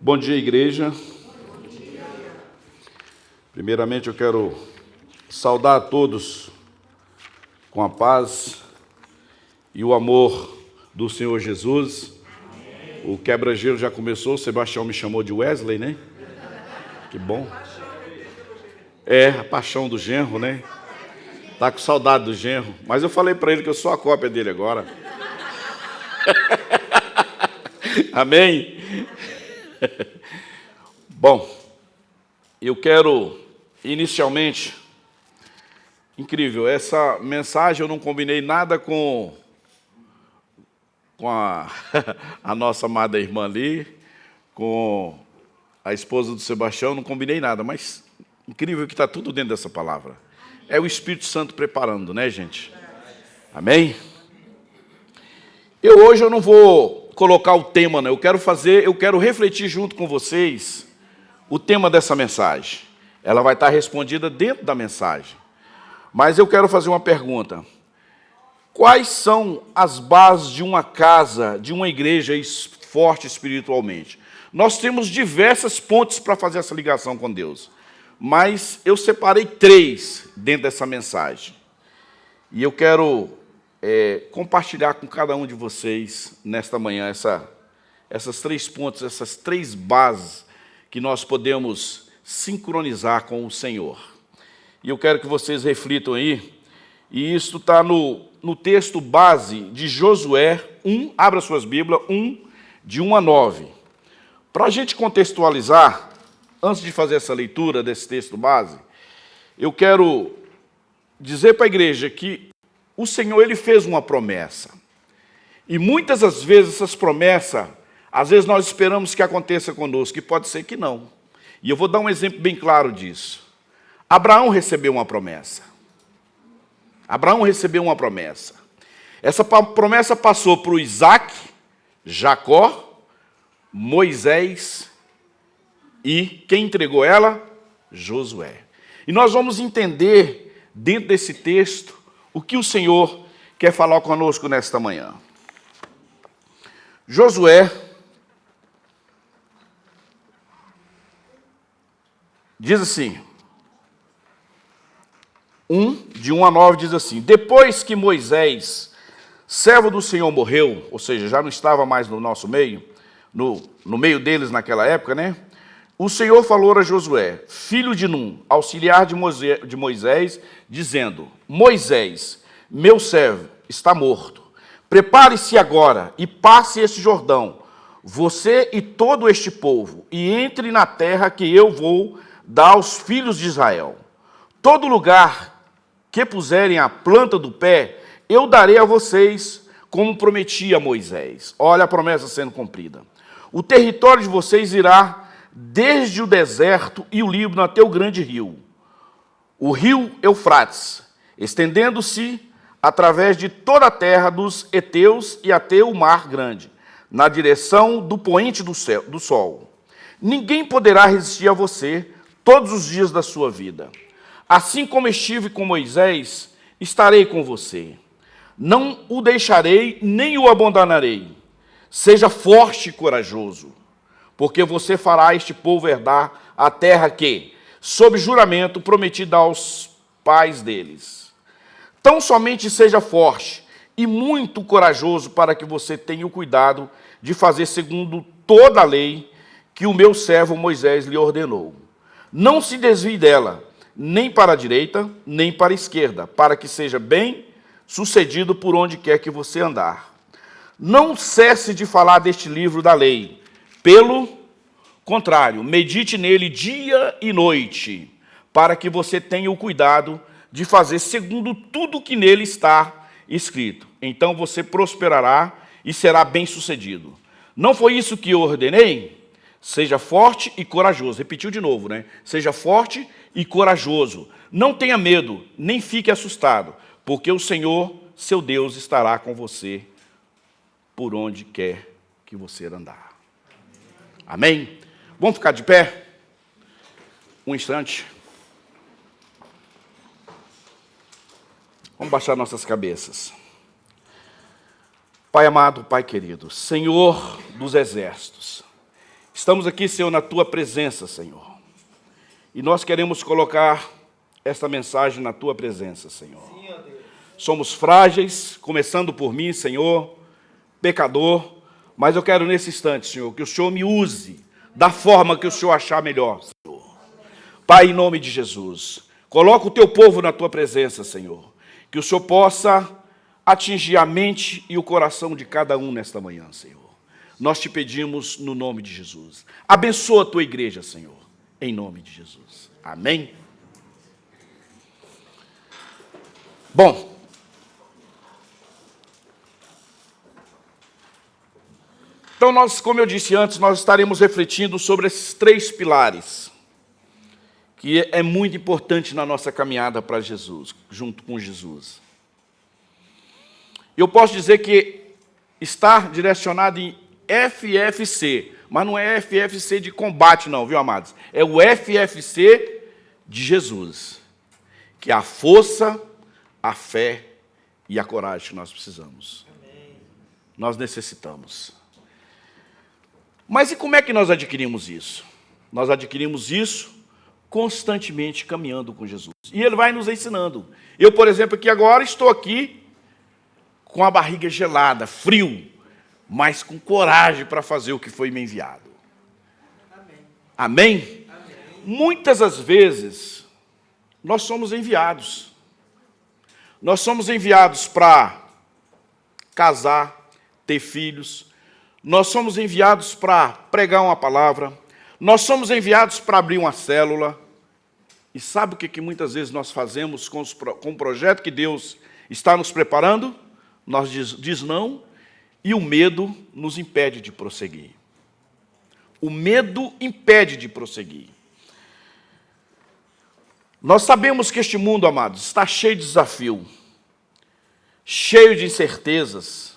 Bom dia, igreja. Primeiramente, eu quero saudar a todos com a paz e o amor do Senhor Jesus. O quebra-gelo já começou, o Sebastião me chamou de Wesley, né? Que bom. É, a paixão do genro, né? Tá com saudade do genro. Mas eu falei para ele que eu sou a cópia dele agora. Amém? Bom, eu quero inicialmente, incrível, essa mensagem eu não combinei nada com a nossa amada irmã ali, com a esposa do Sebastião, não combinei nada, mas incrível que está tudo dentro dessa palavra. É o Espírito Santo preparando, né, gente? Amém? Hoje eu não vou colocar o tema, né? Eu quero refletir junto com vocês o tema dessa mensagem. Ela vai estar respondida dentro da mensagem. Mas eu quero fazer uma pergunta. Quais são as bases de uma casa, de uma igreja forte espiritualmente? Nós temos diversas pontes para fazer essa ligação com Deus. Mas eu separei 3 dentro dessa mensagem. E eu quero compartilhar com cada um de vocês, nesta manhã, essas 3 pontes, essas 3 bases que nós podemos sincronizar com o Senhor. E eu quero que vocês reflitam aí, e isso está no texto base de Josué 1, abra suas Bíblias, 1, de 1 a 9. Para a gente contextualizar, antes de fazer essa leitura desse texto base, eu quero dizer para a igreja que o Senhor, Ele fez uma promessa. E muitas das vezes essas promessas, às vezes nós esperamos que aconteça conosco, e pode ser que não. E eu vou dar um exemplo bem claro disso. Abraão recebeu uma promessa. Abraão recebeu uma promessa. Essa promessa passou para o Isaac, Jacó, Moisés e quem entregou ela? Josué. E nós vamos entender dentro desse texto o que o Senhor quer falar conosco nesta manhã. Josué diz assim, de 1 a 9 diz assim: depois que Moisés, servo do Senhor, morreu, ou seja, já não estava mais no nosso meio, no meio deles naquela época, né? O Senhor falou a Josué, filho de Num, auxiliar de Moisés, dizendo: Moisés, meu servo, está morto. Prepare-se agora e passe este Jordão, você e todo este povo, e entre na terra que eu vou dar aos filhos de Israel. Todo lugar que puserem a planta do pé, eu darei a vocês, como prometi a Moisés. Olha a promessa sendo cumprida. O território de vocês irá desde o deserto e o Líbano até o grande rio, o rio Eufrates, estendendo-se através de toda a terra dos heteus e até o mar grande, na direção do poente do sol. Ninguém poderá resistir a você todos os dias da sua vida. Assim como estive com Moisés, estarei com você. Não o deixarei, nem o abandonarei. Seja forte e corajoso, porque você fará este povo herdar a terra que, sob juramento, prometi dar aos pais deles. Tão somente seja forte e muito corajoso para que você tenha o cuidado de fazer segundo toda a lei que o meu servo Moisés lhe ordenou. Não se desvie dela, nem para a direita, nem para a esquerda, para que seja bem sucedido por onde quer que você andar. Não cesse de falar deste livro da lei. Pelo contrário, medite nele dia e noite, para que você tenha o cuidado de fazer segundo tudo que nele está escrito. Então você prosperará e será bem-sucedido. Não foi isso que eu ordenei? Seja forte e corajoso. Repetiu de novo, né? Seja forte e corajoso. Não tenha medo, nem fique assustado, porque o Senhor, seu Deus, estará com você por onde quer que você andar. Amém? Vamos ficar de pé? Um instante. Vamos baixar nossas cabeças. Pai amado, Pai querido, Senhor dos exércitos, Estamos aqui, Senhor, na Tua presença, Senhor. E nós queremos colocar esta mensagem na Tua presença, Senhor. Somos frágeis, começando por mim, Senhor, pecador, mas eu quero nesse instante, Senhor, que o Senhor me use da forma que o Senhor achar melhor, Senhor. Pai, em nome de Jesus, coloca o Teu povo na Tua presença, Senhor. Que o Senhor possa atingir a mente e o coração de cada um nesta manhã, Senhor. Nós te pedimos no nome de Jesus. Abençoa a Tua igreja, Senhor, em nome de Jesus. Amém? Bom, então nós, como eu disse antes, nós estaremos refletindo sobre esses 3 pilares, que é muito importante na nossa caminhada para Jesus, junto com Jesus. Eu posso dizer que está direcionado em FFC, mas não é FFC de combate não, viu, amados? É o FFC de Jesus, que é a força, a fé e a coragem que nós precisamos. Amém. Nós necessitamos. Mas e como é que nós adquirimos isso? Nós adquirimos isso constantemente caminhando com Jesus. E Ele vai nos ensinando. Eu, por exemplo, aqui agora estou aqui com a barriga gelada, frio, mas com coragem para fazer o que foi me enviado. Amém? Amém? Amém. Muitas das vezes, nós somos enviados. Nós somos enviados para casar, ter filhos. Nós somos enviados para pregar uma palavra. Nós somos enviados para abrir uma célula. E sabe o que muitas vezes nós fazemos com o projeto que Deus está nos preparando? Nós diz não, e o medo nos impede de prosseguir. O medo impede de prosseguir. Nós sabemos que este mundo, amados, está cheio de desafio, cheio de incertezas.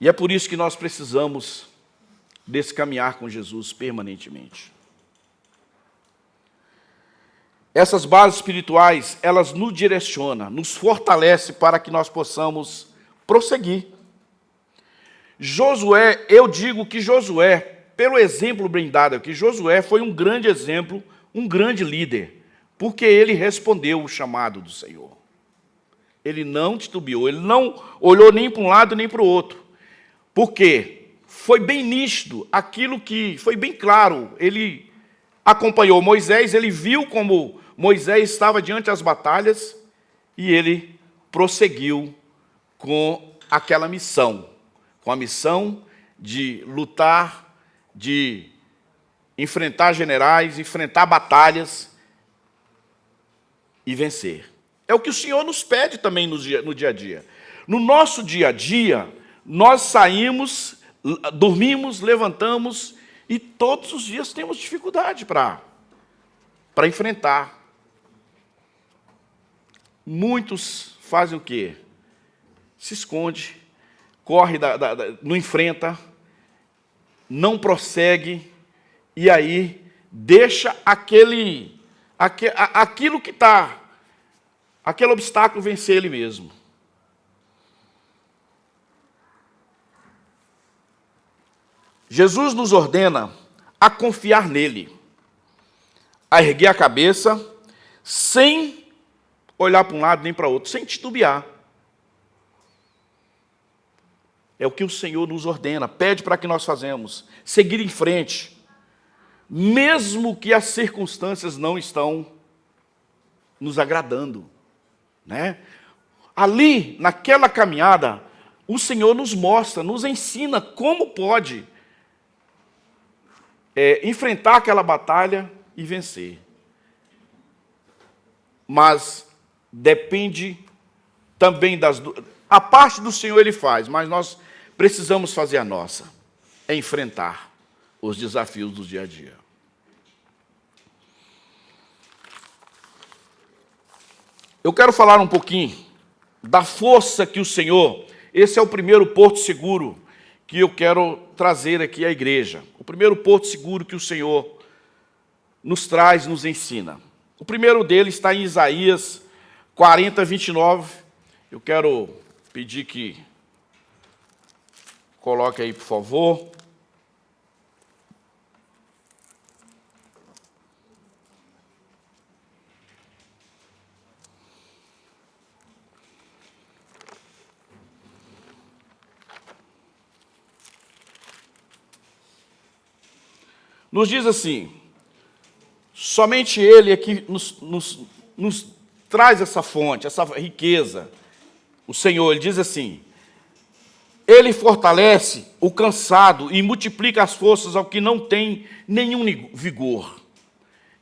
E é por isso que nós precisamos desse caminhar com Jesus permanentemente. Essas bases espirituais, elas nos direcionam, nos fortalecem para que nós possamos prosseguir. Josué, eu digo que Josué, pelo exemplo bem dado aqui, Josué foi um grande exemplo, um grande líder, porque ele respondeu o chamado do Senhor. Ele não titubeou, ele não olhou nem para um lado nem para o outro, porque foi bem nítido, aquilo que foi bem claro. Ele acompanhou Moisés, ele viu como Moisés estava diante das batalhas e ele prosseguiu com aquela missão, com a missão de lutar, de enfrentar generais, enfrentar batalhas e vencer. É o que o Senhor nos pede também no dia a dia. No nosso dia a dia, nós saímos, dormimos, levantamos e todos os dias temos dificuldade para enfrentar. Muitos fazem o quê? Se esconde, corre, não enfrenta, não prossegue, e aí deixa aquilo que está, aquele obstáculo vencer ele mesmo. Jesus nos ordena a confiar nele, a erguer a cabeça, sem olhar para um lado nem para outro, sem titubear. É o que o Senhor nos ordena, pede para que nós façamos, seguir em frente, mesmo que as circunstâncias não estão nos agradando, né? Ali, naquela caminhada, o Senhor nos mostra, nos ensina como pode enfrentar aquela batalha e vencer. Mas depende também a parte do Senhor Ele faz, mas nós precisamos fazer a nossa, é enfrentar os desafios do dia a dia. Eu quero falar um pouquinho da força que o Senhor, esse é o primeiro porto seguro que eu quero trazer aqui à igreja. O primeiro porto seguro que o Senhor nos traz, nos ensina. O primeiro dele está em Isaías 40, 29. Eu quero pedir que coloque aí, por favor. nos diz assim, somente Ele é que nos traz essa fonte, essa riqueza. O Senhor, Ele diz assim, Ele fortalece o cansado e multiplica as forças ao que não tem nenhum vigor.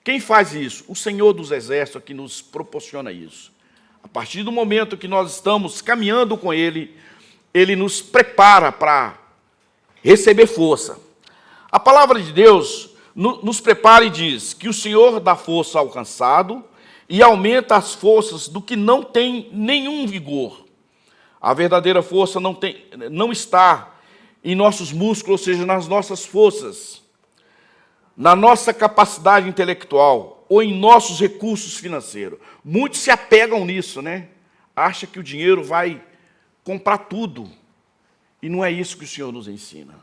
Quem faz isso? O Senhor dos Exércitos que nos proporciona isso. A partir do momento que nós estamos caminhando com Ele, Ele nos prepara para receber força. A palavra de Deus nos prepara e diz que o Senhor dá força ao cansado e aumenta as forças do que não tem nenhum vigor. A verdadeira força não está em nossos músculos, ou seja, nas nossas forças, na nossa capacidade intelectual ou em nossos recursos financeiros. Muitos se apegam nisso, né? Acha que o dinheiro vai comprar tudo. E não é isso que o Senhor nos ensina.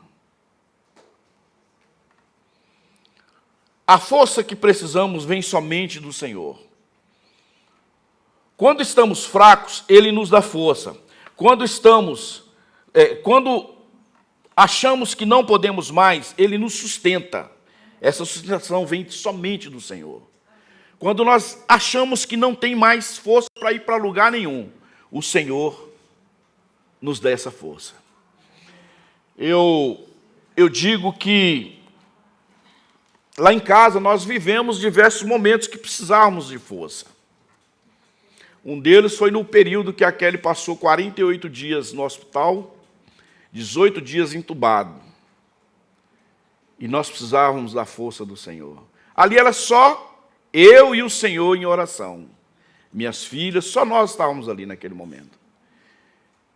A força que precisamos vem somente do Senhor. Quando estamos fracos, Ele nos dá força. Quando achamos que não podemos mais, Ele nos sustenta. Essa sustentação vem somente do Senhor. Quando nós achamos que não tem mais força para ir para lugar nenhum, o Senhor nos dá essa força. Eu digo que lá em casa nós vivemos diversos momentos que precisávamos de força. Um deles foi no período que a Kelly passou 48 dias no hospital, 18 dias entubado. E nós precisávamos da força do Senhor. Ali era só eu e o Senhor em oração. Minhas filhas, só nós estávamos ali naquele momento.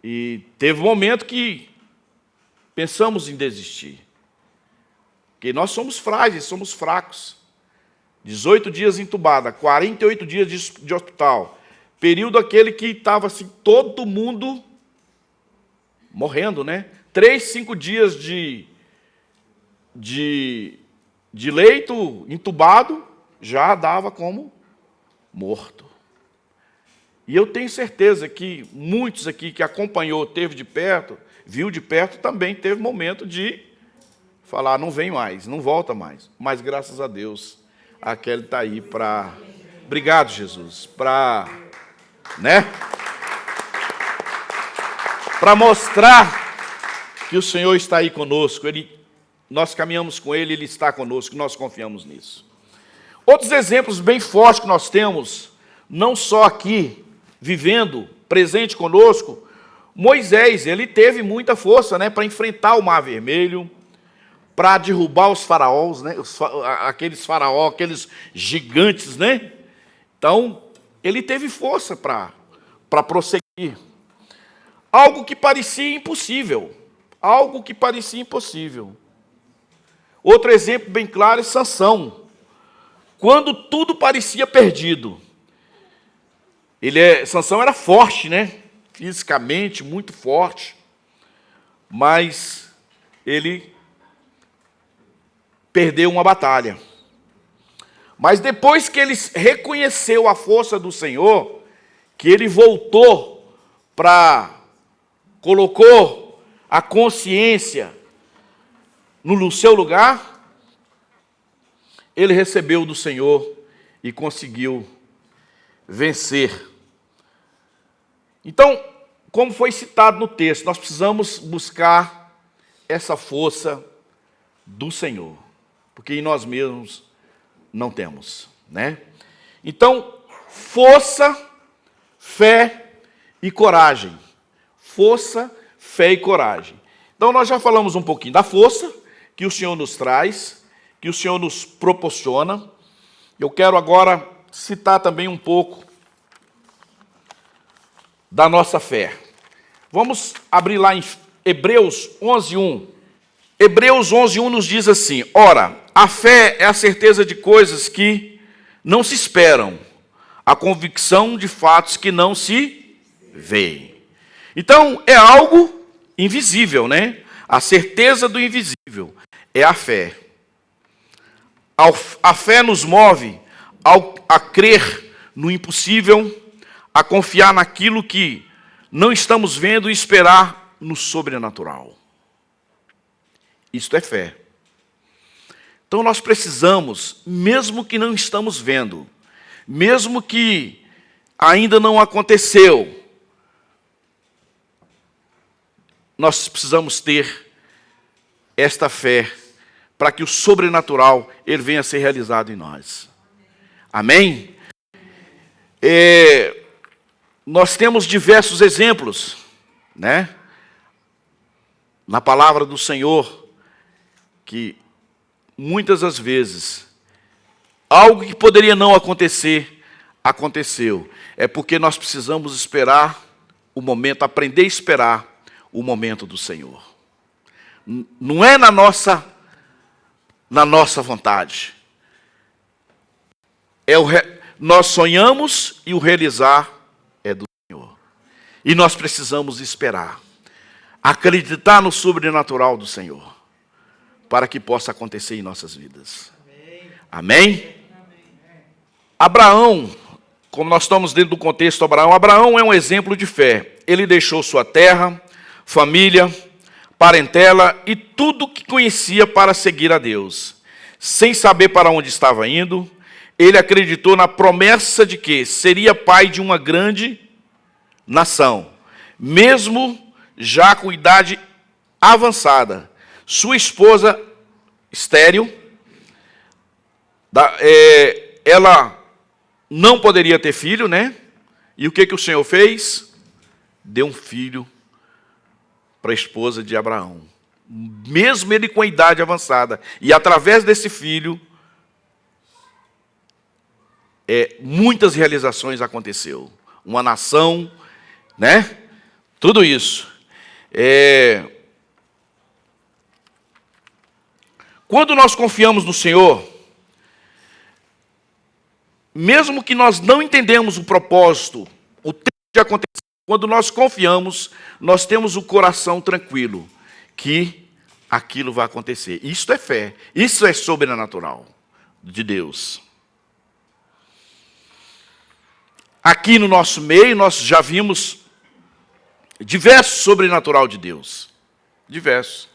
E teve um momento que pensamos em desistir. Porque nós somos frágeis, somos fracos. 18 dias entubada, 48 dias de hospital. Período aquele que estava assim, todo mundo morrendo, né? 3, 5 dias de leito entubado, já dava como morto. E eu tenho certeza que muitos aqui que acompanhou, teve de perto, viu de perto, também teve momento de falar, não vem mais, não volta mais. Mas graças a Deus, a Kelly está aí para... Obrigado, Jesus, para mostrar que o Senhor está aí conosco. Nós caminhamos com Ele, Ele está conosco, nós confiamos nisso. Outros exemplos bem fortes que nós temos, não só aqui, vivendo, presente conosco, Moisés, ele teve muita força, né, para enfrentar o Mar Vermelho, para derrubar os faraós, né, aqueles faraós, aqueles gigantes, né? Então, ele teve força para prosseguir. Algo que parecia impossível. Algo que parecia impossível. Outro exemplo bem claro é Sansão. Quando tudo parecia perdido. Sansão era forte, né? Fisicamente, muito forte. Mas ele perdeu uma batalha. Mas depois que ele reconheceu a força do Senhor, que ele voltou colocou a consciência no seu lugar, ele recebeu do Senhor e conseguiu vencer. Então, como foi citado no texto, nós precisamos buscar essa força do Senhor, porque em nós mesmos não temos, né? Então, força, fé e coragem. Força, fé e coragem. Então, nós já falamos um pouquinho da força que o Senhor nos traz, que o Senhor nos proporciona. Eu quero agora citar também um pouco da nossa fé. Vamos abrir lá em Hebreus 11:1. Hebreus 11:1 nos diz assim: ora, a fé é a certeza de coisas que não se esperam, a convicção de fatos que não se veem. Então, é algo invisível, né? A certeza do invisível é a fé. A fé nos move a crer no impossível, a confiar naquilo que não estamos vendo e esperar no sobrenatural. Isto é fé. Então nós precisamos, mesmo que não estamos vendo, mesmo que ainda não aconteceu, nós precisamos ter esta fé para que o sobrenatural ele venha a ser realizado em nós. Amém? Nós temos diversos exemplos, né? Na palavra do Senhor, que muitas das vezes, algo que poderia não acontecer, aconteceu. É porque nós precisamos esperar o momento, aprender a esperar o momento do Senhor. Não é na nossa vontade. Nós sonhamos e o realizar é do Senhor. E nós precisamos esperar. Acreditar no sobrenatural do Senhor. Para que possa acontecer em nossas vidas. Amém? Abraão, como nós estamos dentro do contexto Abraão é um exemplo de fé. Ele deixou sua terra, família, parentela e tudo que conhecia para seguir a Deus. Sem saber para onde estava indo, ele acreditou na promessa de que seria pai de uma grande nação. Mesmo já com idade avançada, sua esposa estéril, ela não poderia ter filho, né? E o que o Senhor fez? Deu um filho para a esposa de Abraão. Mesmo ele com a idade avançada. E através desse filho, muitas realizações aconteceu. Uma nação, né? Tudo isso. Quando nós confiamos no Senhor, mesmo que nós não entendemos o propósito, o tempo de acontecer, quando nós confiamos, nós temos o coração tranquilo, que aquilo vai acontecer. Isto é fé, isso é sobrenatural de Deus. Aqui no nosso meio, nós já vimos diversos sobrenatural de Deus. Diversos.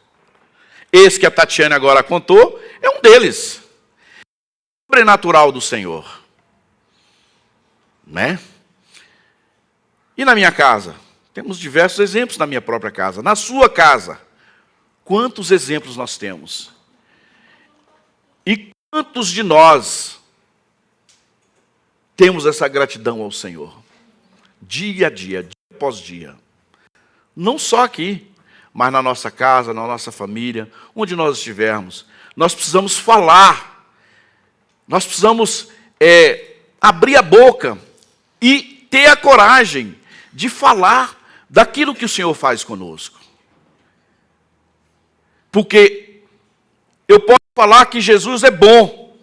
Esse que a Tatiana agora contou é um deles. Sobrenatural do Senhor. Né? E na minha casa? Temos diversos exemplos na minha própria casa. Na sua casa, quantos exemplos nós temos? E quantos de nós temos essa gratidão ao Senhor? Dia a dia, dia após dia. Não só aqui, mas na nossa casa, na nossa família, onde nós estivermos. Nós precisamos falar. Nós precisamos abrir a boca e ter a coragem de falar daquilo que o Senhor faz conosco. Porque eu posso falar que Jesus é bom.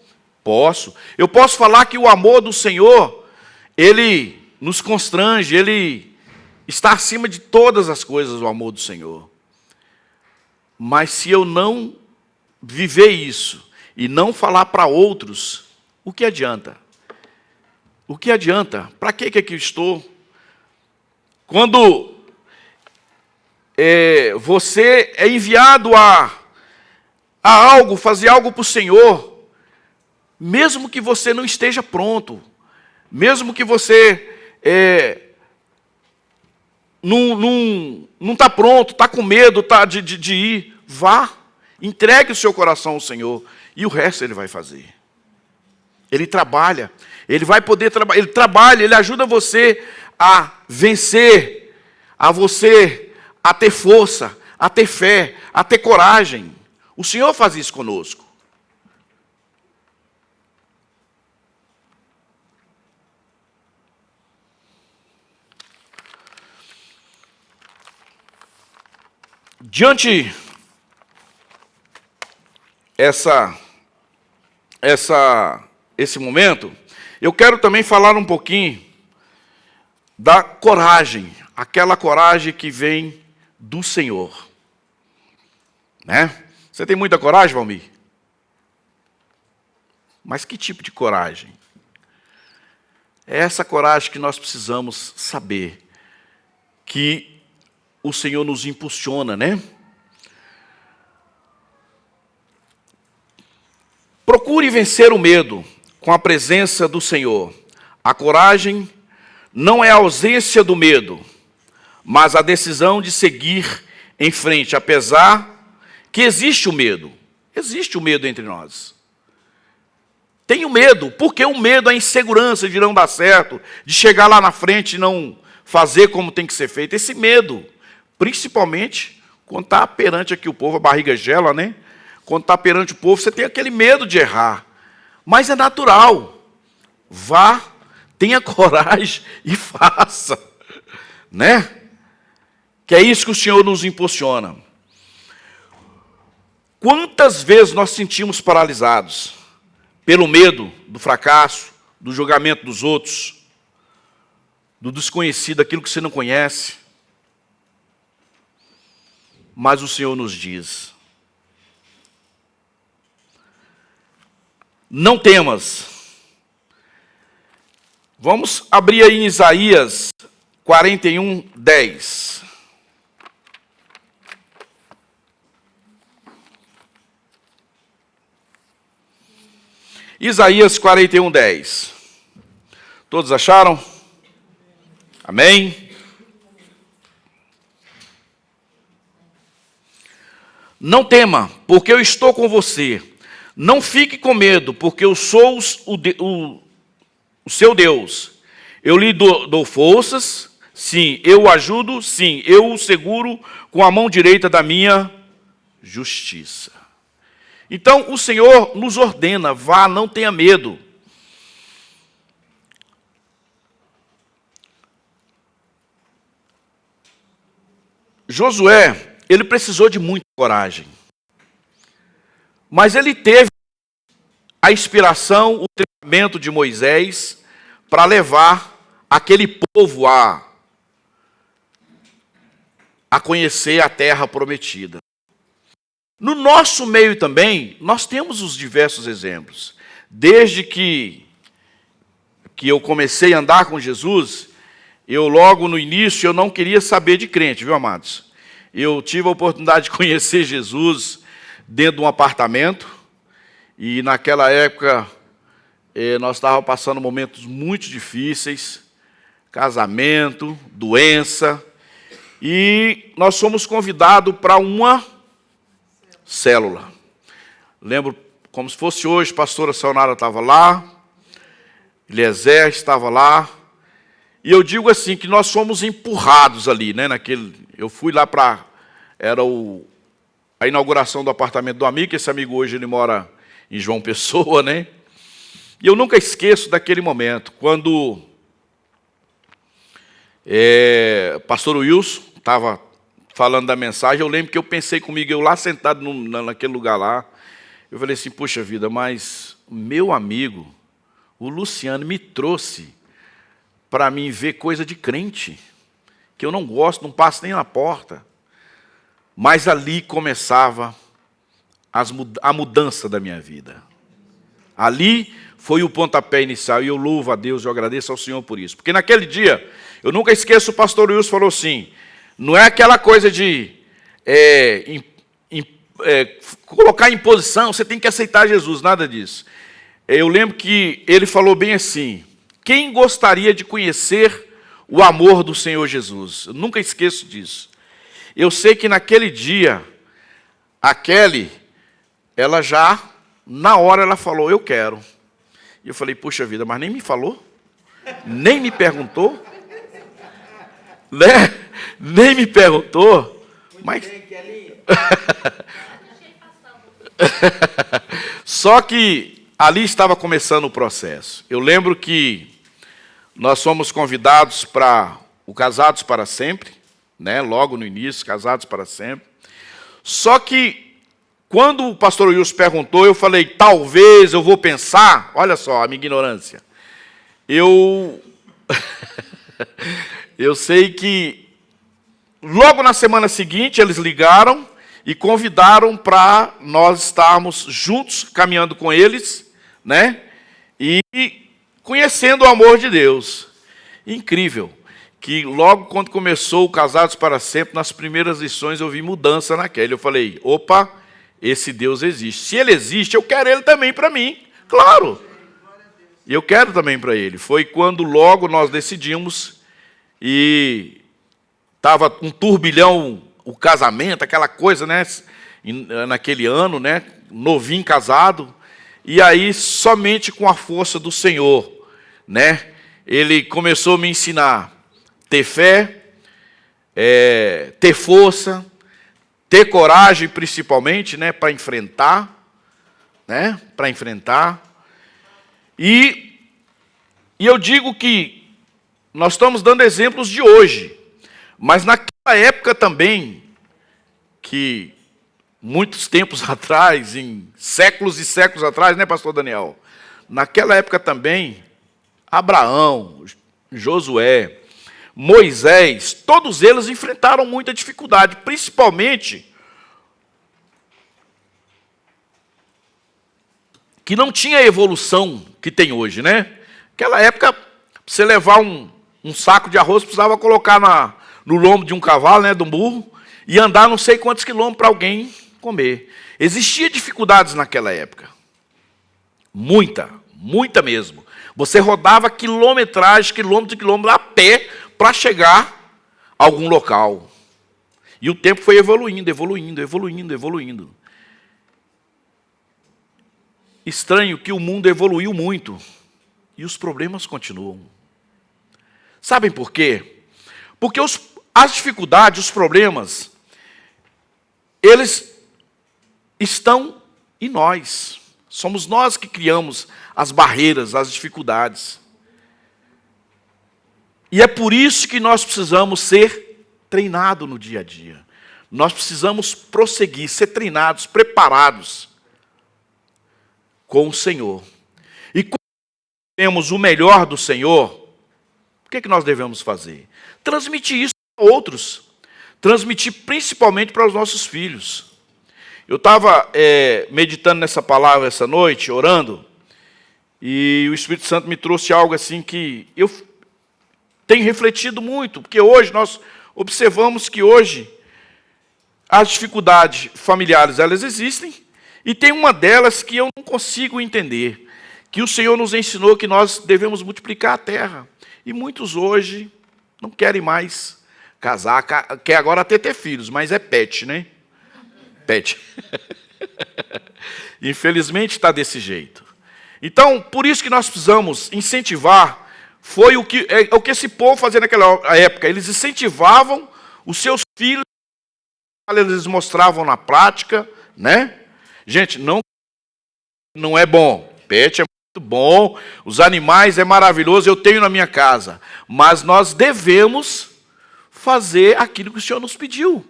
Posso. Eu posso falar que o amor do Senhor, ele nos constrange, ele está acima de todas as coisas, o amor do Senhor. Mas se eu não viver isso e não falar para outros, o que adianta? O que adianta? Para que aqui eu estou? Quando você é enviado a algo, fazer algo para o Senhor, mesmo que você não esteja pronto, mesmo que você não está pronto, está com medo de ir, vá, entregue o seu coração ao Senhor, e o resto Ele vai fazer. Ele trabalha, Ele vai poder trabalhar, Ele trabalha, Ele ajuda você a vencer, a ter força, a ter fé, a ter coragem. O Senhor faz isso conosco. Diante esse momento, eu quero também falar um pouquinho da coragem, aquela coragem que vem do Senhor. Né? Você tem muita coragem, Valmir? Mas que tipo de coragem? É essa coragem que nós precisamos saber, que o Senhor nos impulsiona, né? Procure vencer o medo com a presença do Senhor. A coragem não é a ausência do medo, mas a decisão de seguir em frente, apesar que existe o medo. Existe o medo entre nós. Tenho medo, porque o medo é a insegurança de não dar certo, de chegar lá na frente e não fazer como tem que ser feito. Esse medo, principalmente quando está perante aqui o povo, a barriga gela, né? Quando está perante o povo, você tem aquele medo de errar. Mas é natural. Vá, tenha coragem e faça. Né? Que é isso que o Senhor nos impulsiona. Quantas vezes nós sentimos paralisados pelo medo do fracasso, do julgamento dos outros, do desconhecido, aquilo que você não conhece. Mas o Senhor nos diz: não temas. Vamos abrir aí em Isaías 41, 10. Isaías 41, 10. Todos acharam? Amém? Não tema, porque eu estou com você. Não fique com medo, porque eu sou o seu Deus. Eu lhe dou forças, sim, eu o ajudo, sim, eu o seguro com a mão direita da minha justiça. Então, o Senhor nos ordena, vá, não tenha medo. Josué, ele precisou de muita coragem. Mas ele teve a inspiração, o treinamento de Moisés para levar aquele povo a conhecer a terra prometida. No nosso meio também, nós temos os diversos exemplos. Desde que eu comecei a andar com Jesus, eu logo no início eu não queria saber de crente, viu, amados? Eu tive a oportunidade de conhecer Jesus dentro de um apartamento, e naquela época nós estávamos passando momentos muito difíceis, casamento, doença, e nós fomos convidados para uma célula. Lembro como se fosse hoje, a pastora Sayonara estava lá, Eliezer estava lá, e eu digo assim, que nós fomos empurrados ali, né, eu fui lá para, a inauguração do apartamento do amigo, esse amigo hoje ele mora em João Pessoa, né, e eu nunca esqueço daquele momento, quando pastor Wilson estava falando da mensagem, eu lembro que eu pensei comigo, eu lá sentado naquele lugar lá, eu falei assim, puxa vida, mas meu amigo, o Luciano me trouxe para mim ver coisa de crente, que eu não gosto, não passo nem na porta. Mas ali começava a mudança da minha vida. Ali foi o pontapé inicial, e eu louvo a Deus, eu agradeço ao Senhor por isso. Porque naquele dia, eu nunca esqueço, o pastor Wilson falou assim, não é aquela coisa de colocar em posição, você tem que aceitar Jesus, nada disso. Eu lembro que ele falou bem assim, quem gostaria de conhecer o amor do Senhor Jesus? Eu nunca esqueço disso. Eu sei que naquele dia, a Kelly, ela já, na hora ela falou, eu quero. E eu falei, puxa vida, mas nem me falou? Nem me perguntou? Né? Nem me perguntou? Mas... Só que ali estava começando o processo. Eu lembro que nós fomos convidados para o Casados para Sempre, né? Logo no início, Casados para Sempre. Só que, quando o pastor Wilson perguntou, eu falei, talvez eu vou pensar, olha só a minha ignorância. Eu sei que, logo na semana seguinte, eles ligaram e convidaram para nós estarmos juntos, caminhando com eles, né? E conhecendo o amor de Deus. Incrível, que logo quando começou o Casados para Sempre, nas primeiras lições eu vi mudança naquela. Eu falei, opa, esse Deus existe. Se ele existe, eu quero ele também para mim. Claro. E eu quero também para ele. Foi quando logo nós decidimos e estava um turbilhão, o casamento, aquela coisa, né? Naquele ano, né? Novinho casado. E aí, somente com a força do Senhor, né? Ele começou a me ensinar a ter fé, ter força, ter coragem, principalmente, né? Para enfrentar, né? Para enfrentar. E eu digo que nós estamos dando exemplos de hoje, mas naquela época também, que muitos tempos atrás, em séculos e séculos atrás, né, pastor Daniel? Naquela época também, Abraão, Josué, Moisés, todos eles enfrentaram muita dificuldade, principalmente que não tinha a evolução que tem hoje, né? Naquela época, você levar um saco de arroz, precisava colocar no lombo de um cavalo, né, de um burro, e andar não sei quantos quilômetros para alguém comer. Existia dificuldades naquela época. Muita mesmo. Você rodava quilometragem, quilômetros e quilômetros a pé para chegar a algum local. E o tempo foi evoluindo. Estranho que o mundo evoluiu muito e os problemas continuam. Sabem por quê? Porque as dificuldades, os problemas, eles estão em nós. Somos nós que criamos as barreiras, as dificuldades. E é por isso que nós precisamos ser treinados no dia a dia. Nós precisamos prosseguir, ser treinados, preparados com o Senhor. E quando temos o melhor do Senhor, o que nós devemos fazer? Transmitir isso para outros. Transmitir principalmente para os nossos filhos. Eu estava meditando nessa palavra essa noite, orando, e o Espírito Santo me trouxe algo assim que eu tenho refletido muito, porque hoje nós observamos que hoje as dificuldades familiares, elas existem, e tem uma delas que eu não consigo entender, que o Senhor nos ensinou que nós devemos multiplicar a terra. E muitos hoje não querem mais casar, quer agora até ter filhos, mas é pet, né? Pet. Infelizmente está desse jeito. Então, por isso que nós precisamos incentivar, foi o que esse povo fazia naquela época. Eles incentivavam os seus filhos, eles mostravam na prática, né? Gente, não é bom. Pet é muito bom, os animais é maravilhoso, eu tenho na minha casa. Mas nós devemos fazer aquilo que o Senhor nos pediu.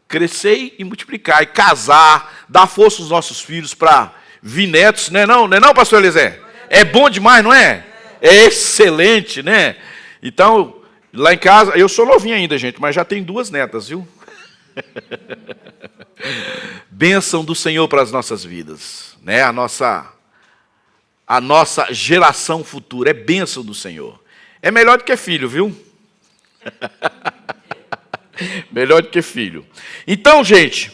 Crescer e multiplicar, e casar, dar força aos nossos filhos para vir netos, não é não, pastor Elisé? É bom demais, não é? É excelente, né? Então, lá em casa, eu sou novinho ainda, gente, mas já tenho 2 netas, viu? Bênção do Senhor para as nossas vidas, né? A nossa geração futura é bênção do Senhor. É melhor do que filho, viu? Melhor do que filho. Então, gente,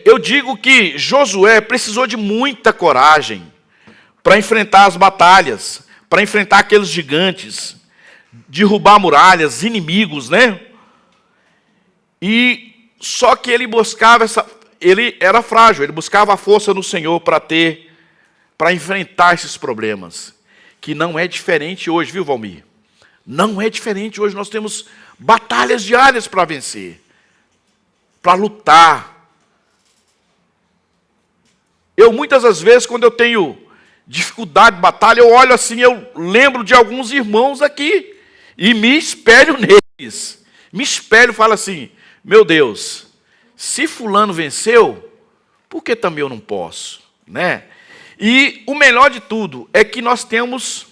eu digo que Josué precisou de muita coragem para enfrentar as batalhas, para enfrentar aqueles gigantes, derrubar muralhas, inimigos, né? E só que ele buscava ele era frágil, ele buscava a força no Senhor para enfrentar esses problemas, que não é diferente hoje, viu, Valmir? Não é diferente hoje, nós temos batalhas diárias para vencer, para lutar. Eu, muitas das vezes, quando eu tenho dificuldade de batalha, eu olho assim, eu lembro de alguns irmãos aqui, e me espelho neles. Me espelho e falo assim, meu Deus, se fulano venceu, por que também eu não posso? Né? E o melhor de tudo é que nós temos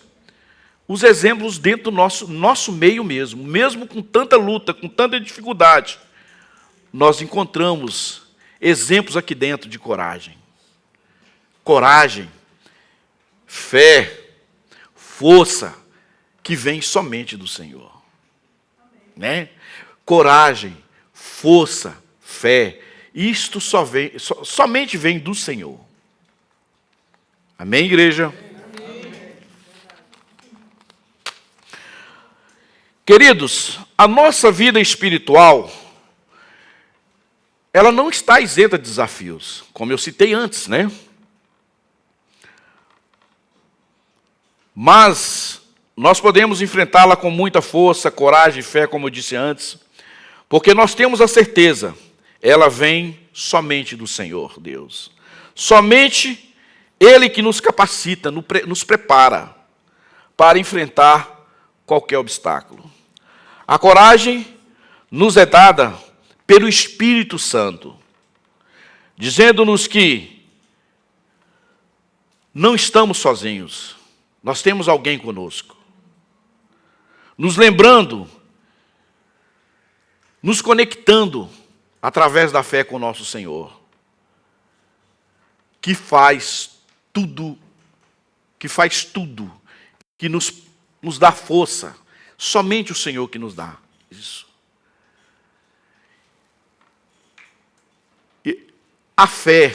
os exemplos dentro do nosso meio mesmo com tanta luta, com tanta dificuldade, nós encontramos exemplos aqui dentro de coragem. Coragem, fé, força, que vem somente do Senhor. Né? Coragem, força, fé, isto somente vem do Senhor. Amém, igreja? Amém. Queridos, a nossa vida espiritual, ela não está isenta de desafios, como eu citei antes, né? Mas nós podemos enfrentá-la com muita força, coragem e fé, como eu disse antes, porque nós temos a certeza, ela vem somente do Senhor, Deus. Somente Ele que nos capacita, nos prepara para enfrentar qualquer obstáculo. A coragem nos é dada pelo Espírito Santo, dizendo-nos que não estamos sozinhos, nós temos alguém conosco, nos lembrando, nos conectando através da fé com o nosso Senhor, que faz tudo, que nos dá força, somente o Senhor que nos dá isso. A fé,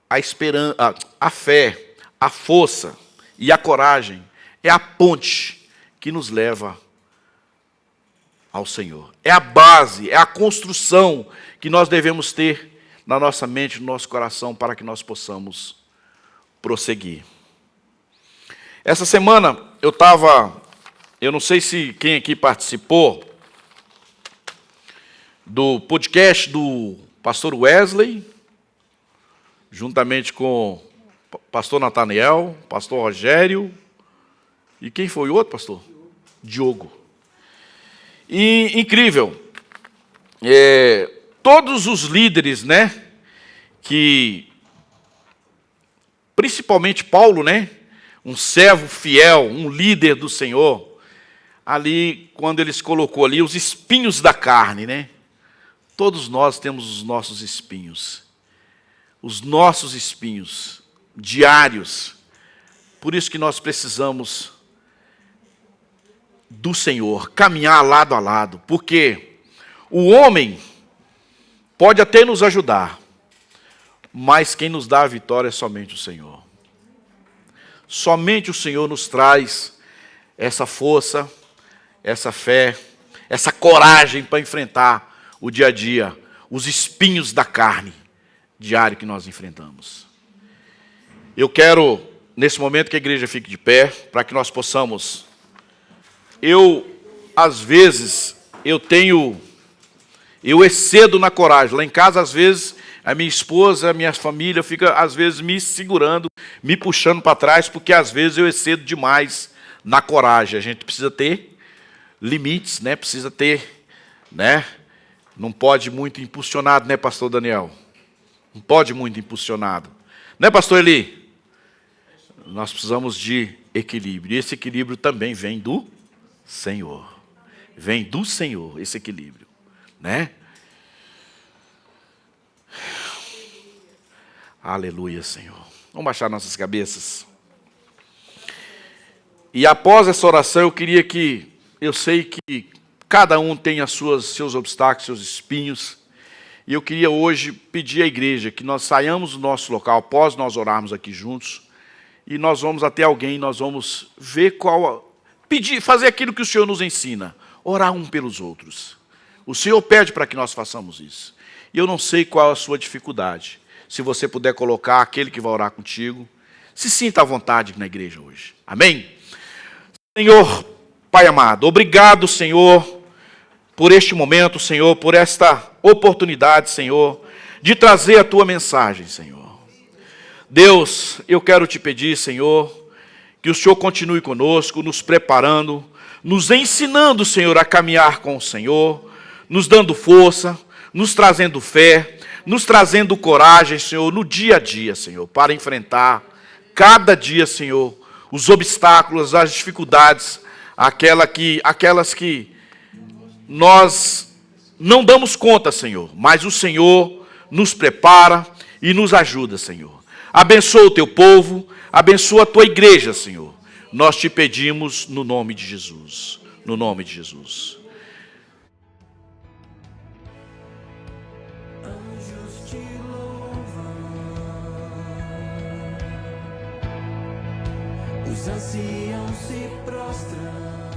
a esperança, a fé, a força e a coragem é a ponte que nos leva ao Senhor. É a base, é a construção que nós devemos ter na nossa mente, no nosso coração, para que nós possamos prosseguir. Essa semana eu não sei se quem aqui participou do podcast do pastor Wesley, juntamente com o pastor Nataniel, pastor Rogério, e quem foi o outro pastor? Diogo. E incrível, todos os líderes, né, que, principalmente Paulo, né, um servo fiel, um líder do Senhor, ali, quando eles colocou ali os espinhos da carne, né, todos nós temos os nossos espinhos diários. Por isso que nós precisamos do Senhor, caminhar lado a lado, porque o homem pode até nos ajudar, mas quem nos dá a vitória é somente o Senhor. Somente o Senhor nos traz essa força, essa fé, essa coragem para enfrentar o dia a dia, os espinhos da carne diário que nós enfrentamos. Eu quero, nesse momento, que a igreja fique de pé, para que nós possamos. Às vezes, eu excedo na coragem. Lá em casa, às vezes, a minha esposa, a minha família fica, às vezes, me segurando, me puxando para trás, porque às vezes eu excedo demais na coragem. A gente precisa ter limites, né? Precisa ter, né? Não pode muito impulsionado, né, pastor Daniel? Não pode muito impulsionado. Né, pastor Eli? Nós precisamos de equilíbrio. E esse equilíbrio também vem do Senhor. Vem do Senhor, esse equilíbrio. Né? Aleluia, Senhor. Vamos baixar nossas cabeças. E após essa oração, eu sei que cada um tem seus obstáculos, seus espinhos. E eu queria hoje pedir à igreja que nós saiamos do nosso local, após nós orarmos aqui juntos, e nós vamos até alguém, nós vamos ver fazer aquilo que o Senhor nos ensina, orar um pelos outros. O Senhor pede para que nós façamos isso. E eu não sei qual a sua dificuldade. Se você puder colocar aquele que vai orar contigo, se sinta à vontade na igreja hoje. Amém? Senhor, Pai amado, obrigado, Senhor, por este momento, Senhor, por esta oportunidade, Senhor, de trazer a Tua mensagem, Senhor. Deus, eu quero te pedir, Senhor, que o Senhor continue conosco, nos preparando, nos ensinando, Senhor, a caminhar com o Senhor, nos dando força, nos trazendo fé, nos trazendo coragem, Senhor, no dia a dia, Senhor, para enfrentar cada dia, Senhor, os obstáculos, as dificuldades, aquelas que nós não damos conta, Senhor, mas o Senhor nos prepara e nos ajuda, Senhor. Abençoa o teu povo, abençoa a tua igreja, Senhor. Nós te pedimos no nome de Jesus. No nome de Jesus. Os anciãos se prostram